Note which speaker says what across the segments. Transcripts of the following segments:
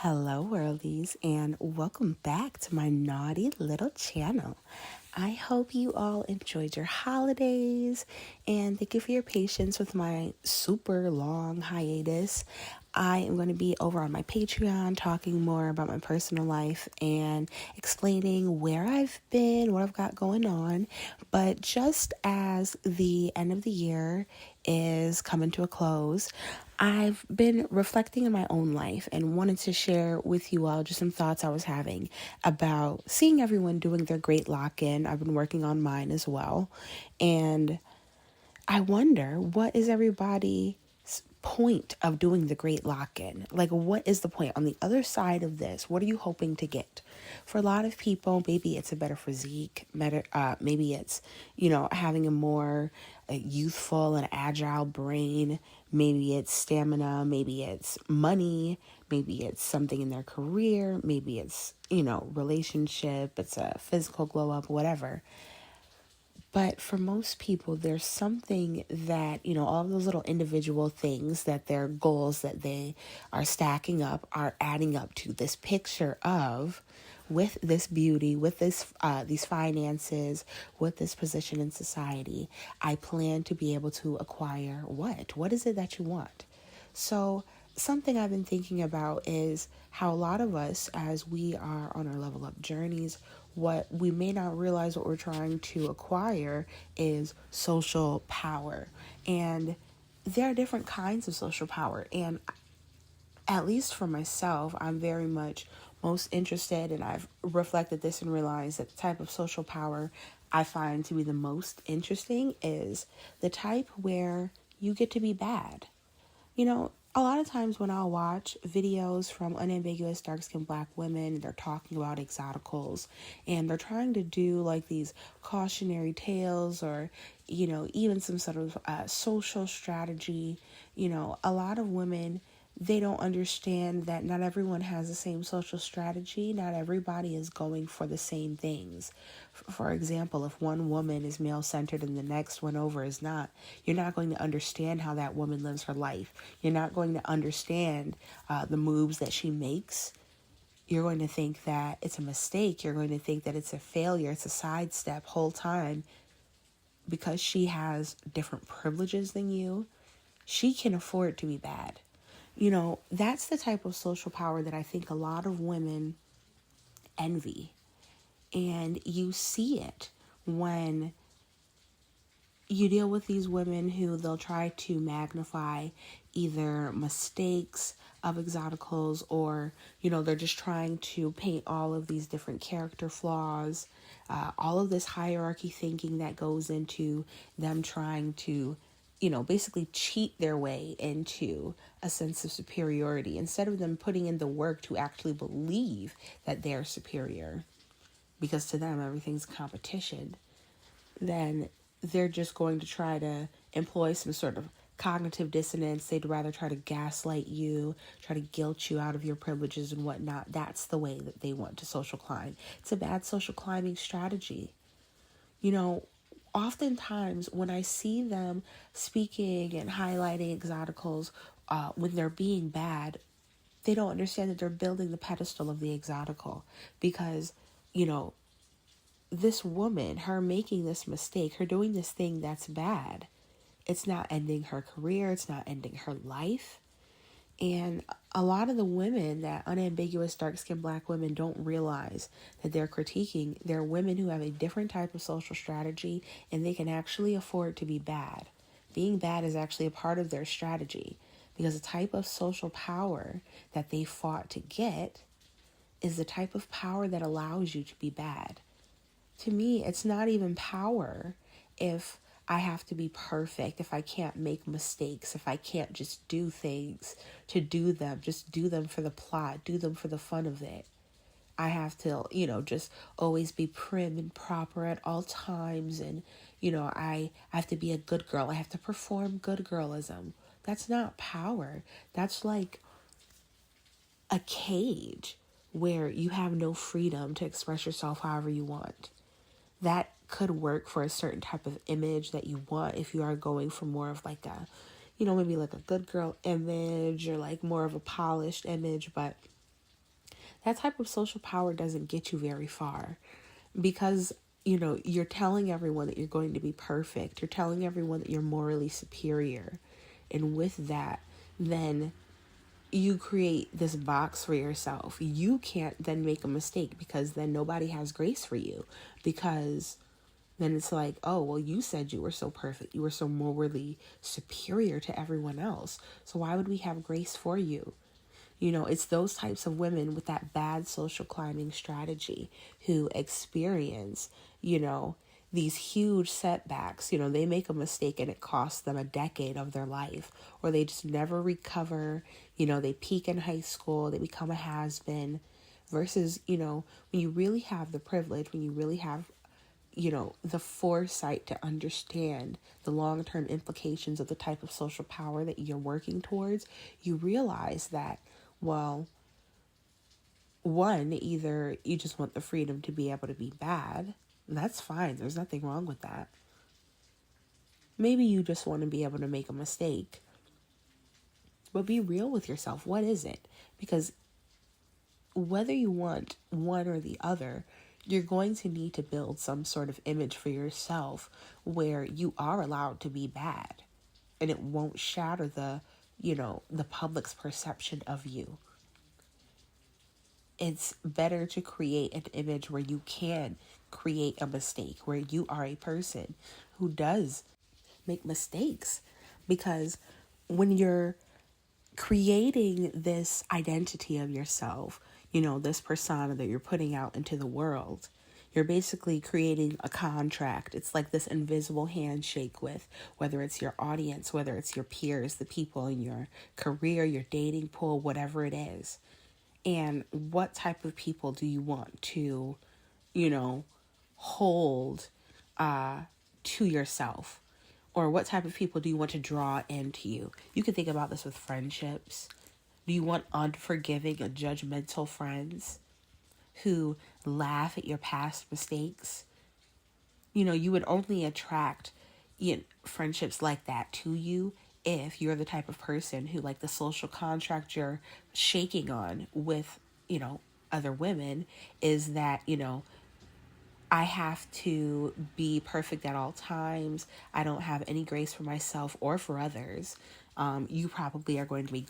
Speaker 1: Hello, worldies, and welcome back to my naughty little channel. I hope you all enjoyed your holidays and thank you for your patience with my super long hiatus. I am going to be over on my Patreon talking more about my personal life and explaining where I've been, what I've got going on. But just as the end of the year is coming to a close, I've been reflecting in my own life and wanted to share with you all just some thoughts I was having about seeing everyone doing their great lock in. I've been working on mine as well. And I wonder, what is everybody's point of doing the great lock in? Like, what is the point on the other side of this? What are you hoping to get? For a lot of people, maybe it's a better physique, maybe it's, having a more youthful and agile brain. Maybe it's stamina, maybe it's money, maybe it's something in their career, maybe it's, relationship, it's a physical glow up, whatever. But for most people, there's something that, all of those little individual things that their goals that they are stacking up are adding up to this picture of, with this beauty, with these finances, with this position in society, I plan to be able to acquire what? What is it that you want? So something I've been thinking about is how a lot of us, as we are on our level up journeys, what we may not realize what we're trying to acquire is social power. And there are different kinds of social power. And at least for myself, I'm very much most interested, and I've reflected this and realized that the type of social power I find to be the most interesting is the type where you get to be bad. A lot of times when I'll watch videos from unambiguous dark-skinned black women, they're talking about exoticals and they're trying to do like these cautionary tales or, even some sort of social strategy. A lot of women, they don't understand that not everyone has the same social strategy. Not everybody is going for the same things. For example, if one woman is male-centered and the next one over is not, you're not going to understand how that woman lives her life. You're not going to understand the moves that she makes. You're going to think that it's a mistake. You're going to think that it's a failure. It's a sidestep whole time. Because she has different privileges than you, she can afford to be bad. That's the type of social power that I think a lot of women envy. And you see it when you deal with these women who they'll try to magnify either mistakes of exoticals or, they're just trying to paint all of these different character flaws, all of this hierarchy thinking that goes into them trying to, basically cheat their way into a sense of superiority instead of them putting in the work to actually believe that they're superior, because to them everything's competition. Then they're just going to try to employ some sort of cognitive dissonance. They'd rather try to gaslight you, try to guilt you out of your privileges and whatnot. That's the way that they want to social climb. It's a bad social climbing strategy. Oftentimes when I see them speaking and highlighting exoticals, when they're being bad, they don't understand that they're building the pedestal of the exotical because, this woman, her making this mistake, her doing this thing that's bad, it's not ending her career, it's not ending her life. And a lot of the women, that unambiguous dark-skinned black women, don't realize that they're critiquing. They're women who have a different type of social strategy and they can actually afford to be bad. Being bad is actually a part of their strategy because the type of social power that they fought to get is the type of power that allows you to be bad. To me, it's not even power if I have to be perfect, if I can't make mistakes, if I can't just do things to do them, just do them for the plot, do them for the fun of it. I have to, just always be prim and proper at all times. And, I have to be a good girl. I have to perform good girlism. That's not power. That's like a cage where you have no freedom to express yourself however you want. That could work for a certain type of image that you want if you are going for more of like a, maybe like a good girl image or like more of a polished image. But that type of social power doesn't get you very far, because you're telling everyone that you're going to be perfect. You're telling everyone that you're morally superior. And with that, then you create this box for yourself. You can't then make a mistake, because then nobody has grace for you, because then it's like, oh, well, you said you were so perfect. You were so morally superior to everyone else. So why would we have grace for you? It's those types of women with that bad social climbing strategy who experience, these huge setbacks. They make a mistake and it costs them a decade of their life, or they just never recover. They peak in high school, they become a has-been, versus, when you really have the privilege, when you really have the foresight to understand the long-term implications of the type of social power that you're working towards, you realize that, well, one, either you just want the freedom to be able to be bad. That's fine. There's nothing wrong with that. Maybe you just want to be able to make a mistake. But be real with yourself. What is it? Because whether you want one or the other, you're going to need to build some sort of image for yourself where you are allowed to be bad, and it won't shatter the public's perception of you. It's better to create an image where you can create a mistake, where you are a person who does make mistakes, because when you're creating this identity of yourself, this persona that you're putting out into the world, you're basically creating a contract. It's like this invisible handshake with, whether it's your audience, whether it's your peers, the people in your career, your dating pool, whatever it is. And what type of people do you want to, hold to yourself? Or what type of people do you want to draw into you? You can think about this with friendships. Do you want unforgiving and judgmental friends who laugh at your past mistakes? You would only attract friendships like that to you if you're the type of person who, like, the social contract you're shaking on with, other women is that, I have to be perfect at all times. I don't have any grace for myself or for others. You probably are going to be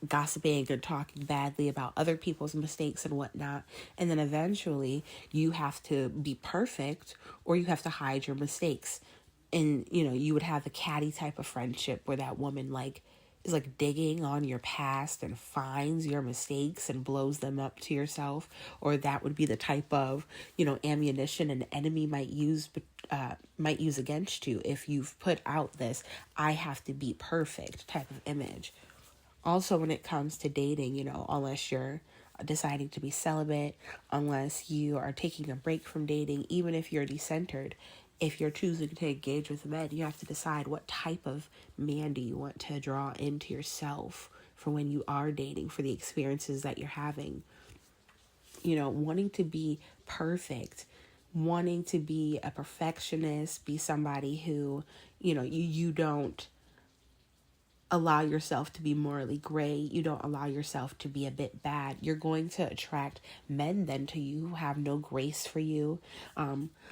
Speaker 1: gossiping and talking badly about other people's mistakes and whatnot. And then eventually you have to be perfect, or you have to hide your mistakes. And, you would have the catty type of friendship where that woman is digging on your past and finds your mistakes and blows them up to yourself. Or that would be the type of, ammunition an enemy might use against you if you've put out this I have to be perfect type of image. Also, when it comes to dating, unless you're deciding to be celibate, unless you are taking a break from dating, even if you're decentered, if you're choosing to engage with men, you have to decide what type of man do you want to draw into yourself for when you are dating, for the experiences that you're having. Wanting to be perfect, wanting to be a perfectionist, be somebody who, you don't allow yourself to be morally gray, you don't allow yourself to be a bit bad, you're going to attract men then to you who have no grace for you.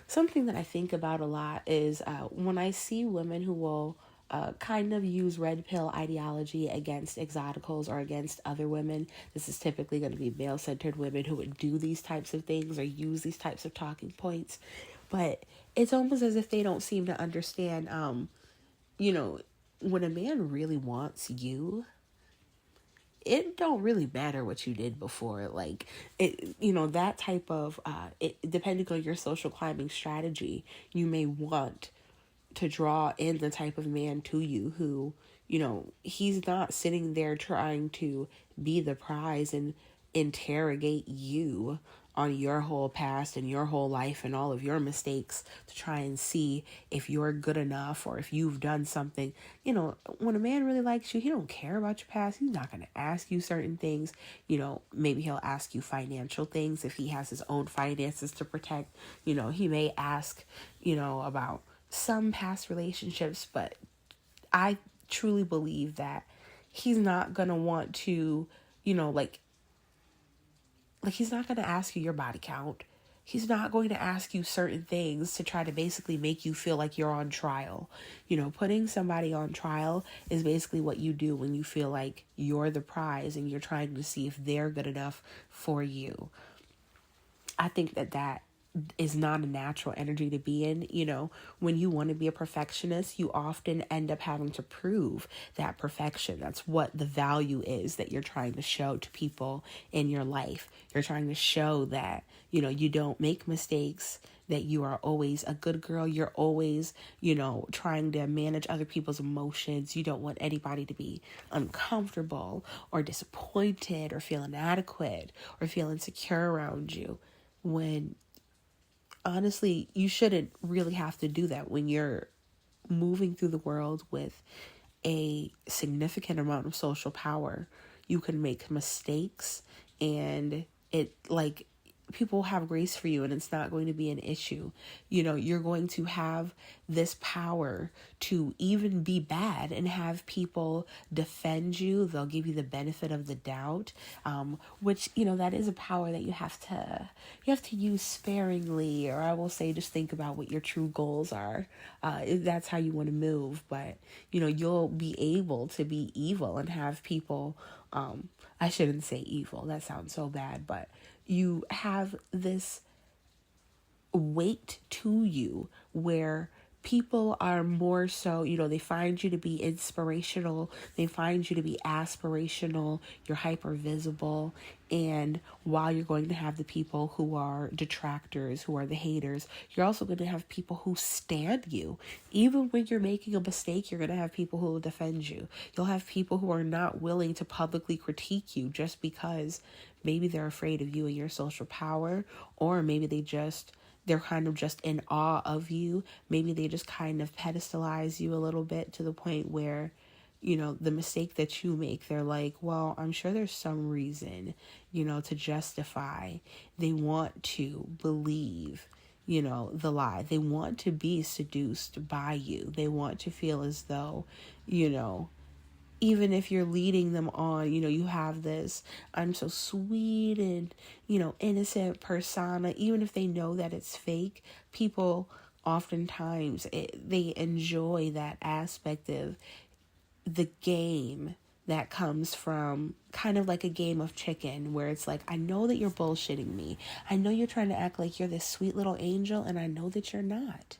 Speaker 1: Something that I think about a lot is when I see women who will kind of use red pill ideology against exoticals or against other women. This is typically going to be male-centered women who would do these types of things or use these types of talking points. But it's almost as if they don't seem to understand, when a man really wants you, it don't really matter what you did before. Like, it, that type of, depending on your social climbing strategy, you may want to draw in the type of man to you who, he's not sitting there trying to be the prize and interrogate you on your whole past and your whole life and all of your mistakes to try and see if you're good enough or if you've done something. When a man really likes you, he don't care about your past. He's not going to ask you certain things. Maybe he'll ask you financial things if he has his own finances to protect. He may ask, about some past relationships, but I truly believe that he's not going to want to, Like, he's not going to ask you your body count. He's not going to ask you certain things to try to basically make you feel like you're on trial. Putting somebody on trial is basically what you do when you feel like you're the prize and you're trying to see if they're good enough for you. I think that is not a natural energy to be in. When you want to be a perfectionist, you often end up having to prove that perfection. That's what the value is that you're trying to show to people in your life. You're trying to show that, you don't make mistakes, that you are always a good girl. You're always, trying to manage other people's emotions. You don't want anybody to be uncomfortable or disappointed or feel inadequate or feel insecure around you, when honestly, you shouldn't really have to do that when you're moving through the world with a significant amount of social power. You can make mistakes, and people have grace for you, and it's not going to be an issue. You're going to have this power to even be bad and have people defend you. They'll give you the benefit of the doubt, which, that is a power that you have to use sparingly, or I will say just think about what your true goals are. If that's how you want to move. But, you'll be able to be evil and have people, I shouldn't say evil, that sounds so bad, but you have this weight to you where people are more so, they find you to be inspirational, they find you to be aspirational, you're hyper visible. And while you're going to have the people who are detractors, who are the haters, you're also going to have people who stand you. Even when you're making a mistake, you're going to have people who will defend you. You'll have people who are not willing to publicly critique you just because maybe they're afraid of you and your social power, or maybe they're kind of just in awe of you. Maybe they just kind of pedestalize you a little bit to the point where, the mistake that you make, they're like, well, I'm sure there's some reason, to justify. They want to believe, the lie. They want to be seduced by you. They want to feel as though, even if you're leading them on, you have this, I'm so sweet and, innocent persona. Even if they know that it's fake, people oftentimes, they enjoy that aspect of the game that comes from kind of like a game of chicken, where it's like, I know that you're bullshitting me. I know you're trying to act like you're this sweet little angel, and I know that you're not.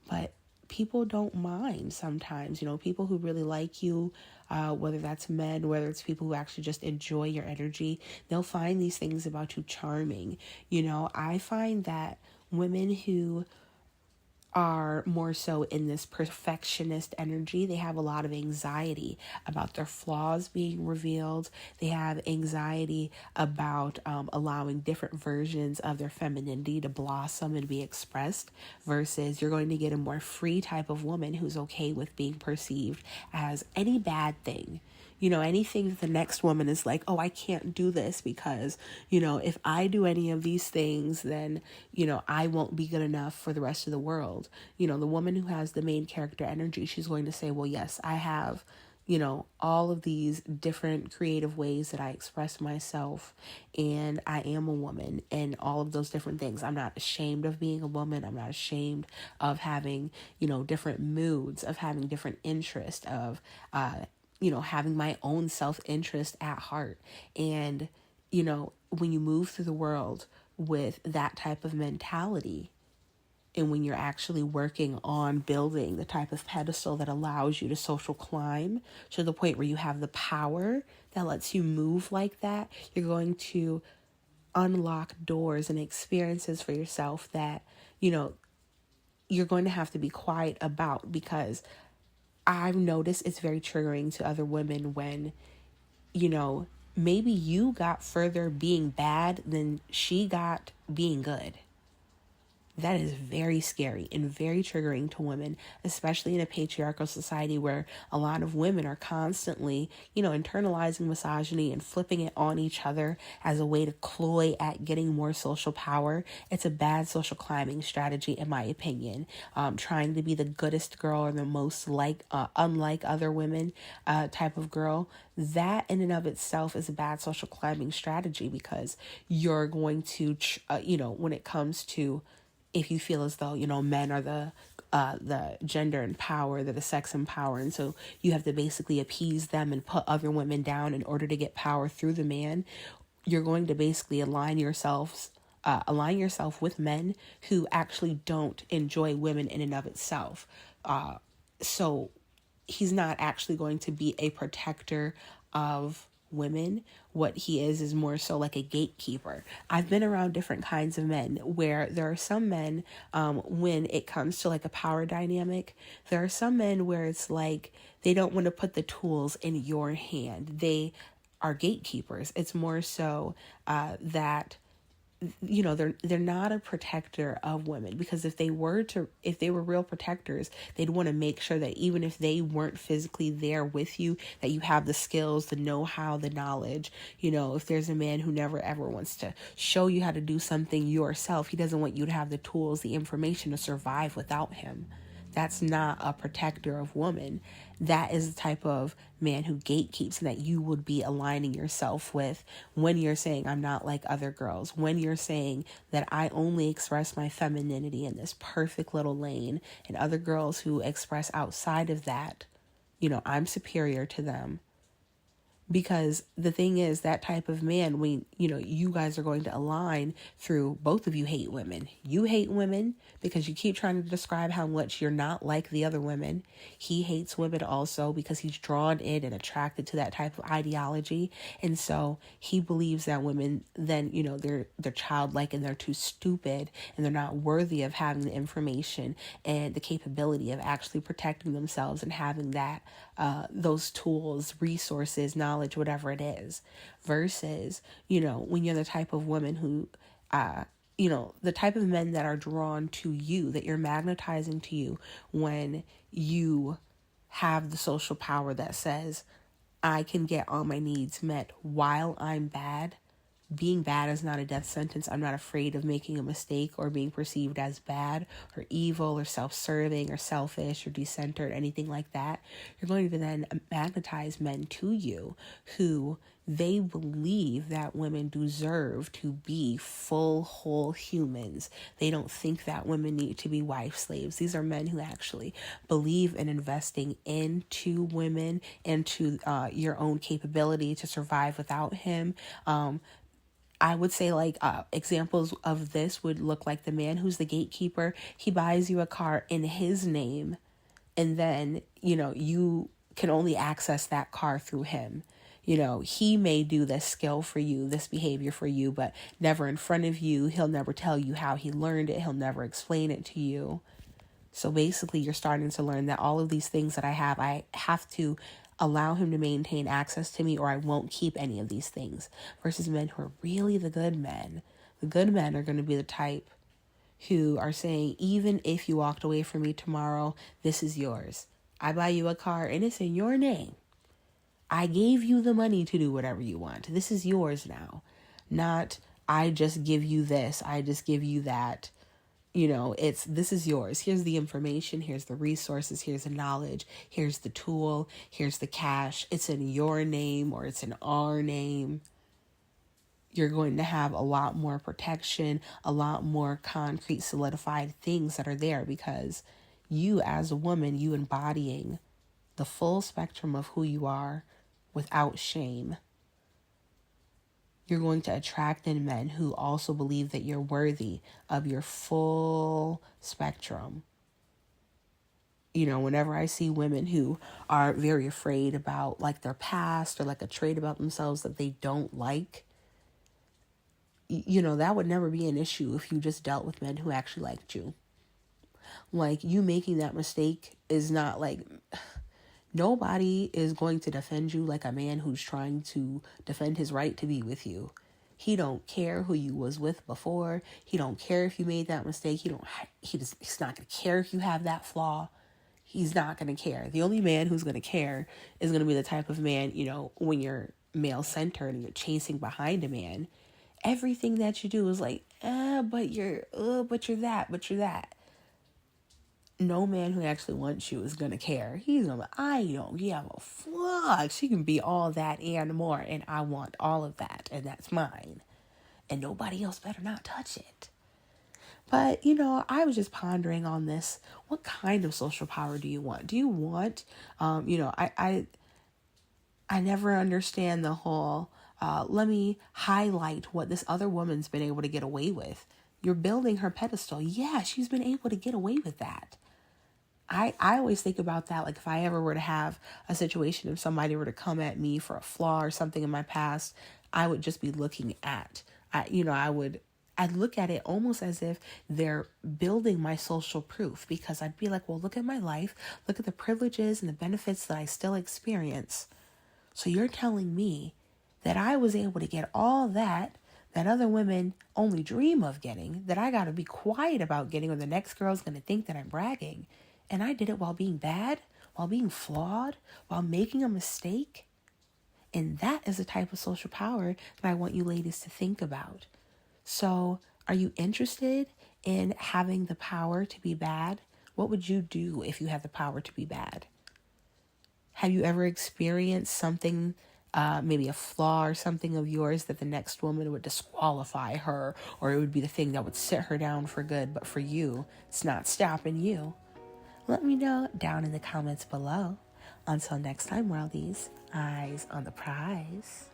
Speaker 1: But people don't mind sometimes, people who really like you, whether that's men, whether it's people who actually just enjoy your energy, they'll find these things about you charming. I find that women who are more so in this perfectionist energy, they have a lot of anxiety about their flaws being revealed. They have anxiety about allowing different versions of their femininity to blossom and be expressed, versus you're going to get a more free type of woman who's okay with being perceived as any bad thing. Anything that the next woman is like, oh, I can't do this because, if I do any of these things, then, I won't be good enough for the rest of the world. The woman who has the main character energy, she's going to say, well, yes, I have, all of these different creative ways that I express myself, and I am a woman, and all of those different things. I'm not ashamed of being a woman. I'm not ashamed of having, different moods, of having different interests, of, having my own self-interest at heart. And, when you move through the world with that type of mentality, and when you're actually working on building the type of pedestal that allows you to social climb to the point where you have the power that lets you move like that, you're going to unlock doors and experiences for yourself that, you're going to have to be quiet about, because I've noticed it's very triggering to other women when, maybe you got further being bad than she got being good. That is very scary and very triggering to women, especially in a patriarchal society where a lot of women are constantly, internalizing misogyny and flipping it on each other as a way to cloy at getting more social power. It's a bad social climbing strategy, in my opinion. Trying to be the goodest girl or the most unlike other women type of girl. That in and of itself is a bad social climbing strategy, because you're going to, when it comes to, if you feel as though, men are the gender in power, they're the sex in power, and so you have to basically appease them and put other women down in order to get power through the man, you're going to basically align yourself with men who actually don't enjoy women in and of itself. So he's not actually going to be a protector of women. What he is more so like a gatekeeper. I've been around different kinds of men where there are some men, when it comes to like a power dynamic, there are some men where it's like they don't want to put the tools in your hand. They are gatekeepers. It's more so that they're not a protector of women, because if they were real protectors, they'd want to make sure that even if they weren't physically there with you, that you have the skills, the know-how, the knowledge. If there's a man who never ever wants to show you how to do something yourself, he doesn't want you to have the tools, the information to survive without him. That's not a protector of woman. That is the type of man who gatekeeps, and that you would be aligning yourself with when you're saying, I'm not like other girls. When you're saying that I only express my femininity in this perfect little lane, and other girls who express outside of that, I'm superior to them. Because the thing is, that type of man, you guys are going to align through, both of you hate women. You hate women because you keep trying to describe how much you're not like the other women. He hates women also because he's drawn in and attracted to that type of ideology. And so he believes that women then, they're childlike and they're too stupid and they're not worthy of having the information and the capability of actually protecting themselves and having that, those tools, resources, knowledge, whatever it is, versus, when you're the type of woman who, the type of men that are drawn to you, that you're magnetizing to you when you have the social power that says, I can get all my needs met while I'm bad. Being bad is not a death sentence. I'm not afraid of making a mistake or being perceived as bad or evil or self-serving or selfish or decentered, anything like that. You're going to then magnetize men to you who they believe that women deserve to be full, whole humans. They don't think that women need to be wife slaves. These are men who actually believe in investing into women, into your own capability to survive without him. I would say examples of this would look like the man who's the gatekeeper. He buys you a car in his name, and then, you can only access that car through him. He may do this skill for you, this behavior for you, but never in front of you. He'll never tell you how he learned it. He'll never explain it to you. So basically, you're starting to learn that all of these things that I have to allow him to maintain access to me, or I won't keep any of these things. Versus men who are really the good men. The good men are going to be the type who are saying, even if you walked away from me tomorrow, this is yours. I buy you a car and it's in your name. I gave you the money to do whatever you want. This is yours now. Not, I just give you this, I just give you that. This is yours. Here's the information. Here's the resources. Here's the knowledge. Here's the tool. Here's the cash. It's in your name or it's in our name. You're going to have a lot more protection, a lot more concrete, solidified things that are there because you as a woman, you embodying the full spectrum of who you are without shame. You're going to attract in men who also believe that you're worthy of your full spectrum. Whenever I see women who are very afraid about their past or a trait about themselves that they don't like, that would never be an issue if you just dealt with men who actually liked you. You making that mistake is not nobody is going to defend you like a man who's trying to defend his right to be with you. He don't care who you was with before. He don't care if you made that mistake. He's not going to care if you have that flaw. He's not going to care. The only man who's going to care is going to be the type of man, when you're male centered and you're chasing behind a man, everything that you do is like, but you're that. No man who actually wants you is going to care. He's going to be, I don't give a fuck. She can be all that and more, and I want all of that, and that's mine. And nobody else better not touch it. But, I was just pondering on this. What kind of social power do you want? Do you want, I never understand the whole, let me highlight what this other woman's been able to get away with. You're building her pedestal. Yeah, she's been able to get away with that. I always think about that. Like if I ever were to have a situation, if somebody were to come at me for a flaw or something in my past, I would just be looking at, I'd look at it almost as if they're building my social proof, because I'd be like, well, look at my life, look at the privileges and the benefits that I still experience. So you're telling me that I was able to get all that other women only dream of getting, that I got to be quiet about getting, or the next girl's going to think that I'm bragging. And I did it while being bad, while being flawed, while making a mistake. And that is the type of social power that I want you ladies to think about. So are you interested in having the power to be bad? What would you do if you had the power to be bad? Have you ever experienced something, maybe a flaw or something of yours that the next woman would disqualify her, or it would be the thing that would sit her down for good, but for you, it's not stopping you? Let me know down in the comments below. Until next time, worldies, eyes on the prize.